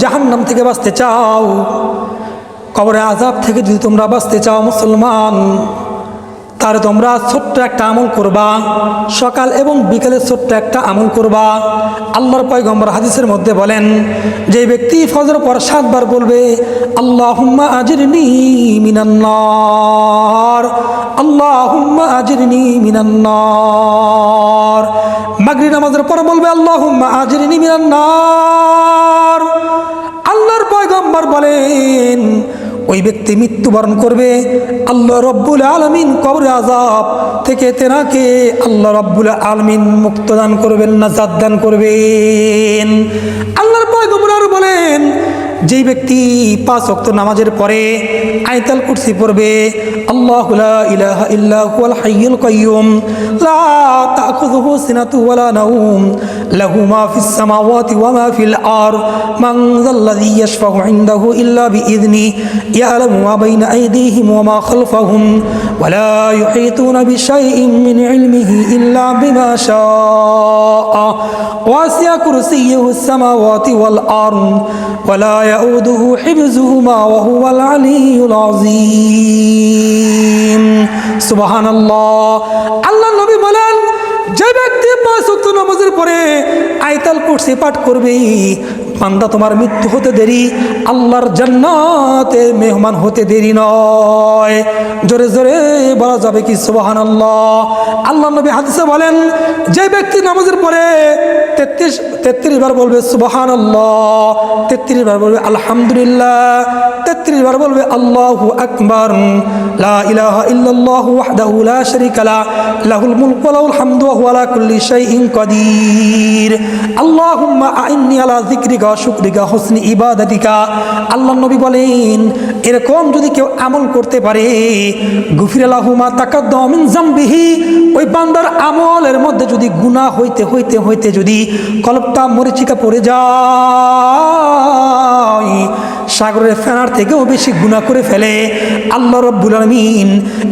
জাহান্নাম থেকে বাঁচতে চাও, কবরের আযাব থেকে যদি তোমরা বাঁচতে চাও মুসলমান, তাহলে তোমরা ছোট্ট একটা আমল করবা, সকাল এবং বিকেলে ছোট্ট একটা আমল করবা। আল্লাহর পয়গম্বর হাদিসের মধ্যে বলেন, যে ব্যক্তি ফজর পর 7 বার বলবে আল্লাহুম্মা আজিরনি মিনান নার, আল্লাহুম্মা আজিরনি মিনান নার, মাগরিব নামাজের পর বলবে আল্লাহুম্মা আজিরনি মিনান নার, আল্লাহর পয়গম্বর বলেন ওই ব্যক্তি মৃত্যুবরণ করবে, আল্লাহ রব্বুল আলামিন কবরের আযাব থেকে তেনাকে আল্লাহ রব্বুল আলামিন মুক্ত দান করবেন, নাজাত দান করবেন। আল্লাহর পয়গম্বর আর বলেন, যেই ব্যক্তি 5 ওয়াক্ত নামাজের পরে আয়াতুল কুরসি পড়বে, আল্লাহু লা ইলাহা ইল্লা হুয়াল হাইয়ুল কাইয়্যুম লা তাখুযুহু সিনাতুন ওয়ালা নাওম লাহু মা ফিস সামাওয়াতি ওয়া মা ফিল আরদ মান যাল্লাযী ইয়াশফাউ ইনদাহু ইল্লা বিইযনি ইয়ালামু মা বাইনা আইদিহিম ওয়া মা খালফাহুম ওয়া লা ইউহীতুনা বিশাইইন মিন ইলমিহি ইল্লা বিমা শাআ ওয়াসি'a কুরসিয়্যুহুস সামাওয়াতি ওয়াল আরদ ওয়া লা ইয়াউদুহু হিফযুহুমা ওয়া হুয়াল আলিয়্যুল আযীম। সুবহানাল্লাহ। আল্লাহর নবী বলেন, যে ব্যক্তি 5 ওয়াক্ত নামাজের পরে আয়াতুল কুরসি পাঠ করবে, বান্দা তোমার মৃত্যু হতে দেরি, আল্লাহর জান্নাতে মেহমান হতে দেরি নয়। জোরে জোরে বলা যাবে কি সুবহানাল্লাহ। আল্লাহর নবী হাদিসে বলেন, যে ব্যক্তি নামাজের পরে 33 বার বলবে সুবহানাল্লাহ, 33 বার বলবে আলহামদুলিল্লাহ, 33 বার বলবে আল্লাহু আকবার, লা ইলাহা ইল্লাল্লাহু ওয়াহদাহু লা শারীকা লা, লাহুল মুলকু ওয়া লাহুল হামদু ওয়া হুয়া আলা কুল্লি শাইইন কাদির, আল্লাহুম্মা আইন্নি আলা যিকরিকা ওয়া শুকরিকা হুসনি ইবাদাতিকা। আল্লাহর নবী বলেন, এরকম যদি কেউ আমল করতে পারে, গুফিরা লাহু মা তাকাদ্দামা মিন যামবিহি, ওই বান্দার আমলের মধ্যে যদি গুনাহ হইতে হইতে হইতে যদি কলবটা মরিচিকা পড়ে যায়, সাগরের ফেনার থেকেও বেশি গুনাহ করে ফেলে, আল্লাহ রব্বুল আলামিন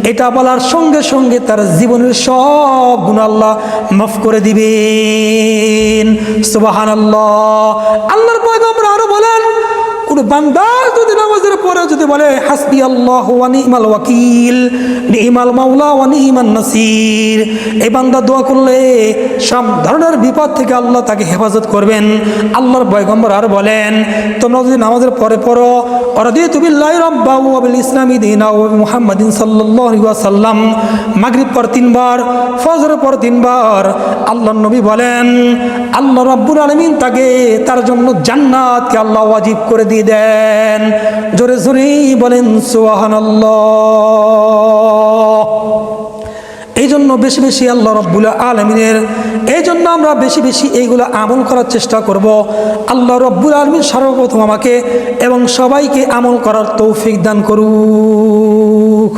এটা বলার সঙ্গে সঙ্গে তার জীবনের সব গুনাহ আল্লাহ মাফ করে দিবেন। সুবহানাল্লাহ। আল্লাহর পয়গম্বর আরো বলেন, কোন বান্দা যদি নামাজের পরে যদি বলে হাসবি আল্লাহু ওয়া নি'মাল ওয়াকিল, নি'মাল মাওলা ওয়া নি'মান নাসির, এই বান্দা দোয়া করলে সব ধরনের বিপদ থেকে আল্লাহ তাকে হেফাজত করবেন। আল্লাহর পয়গম্বর আর বলেন, তোমরা যদি নামাজের পরে পড়ো রাদিতু বিল্লাহি রাব্বান ওয়া বিল ইসলামি দীনা ওয়া মুহাম্মাদিন সাল্লাল্লাহু আলাইহি ওয়াসাল্লাম, মাগরিব পর 3 বার, ফজর পর 3 বার, আল্লাহর নবী বলেন আল্লাহ রাব্বুল আলামিন তাকে তার জন্য জান্নাতকে আল্লাহ ওয়াজিব করে দিয়ে দেন। জোরে জোরে বলেন সুবহানাল্লাহ। এই জন্য বেশি বেশি আল্লাহ রাব্বুল আলামিনের, এই জন্য আমরা বেশি বেশি এইগুলো আমল করার চেষ্টা করব। আল্লাহ রাব্বুল আলামিন সর্বপ্রথম আমাকে এবং সবাইকে আমল করার তৌফিক দান করুক।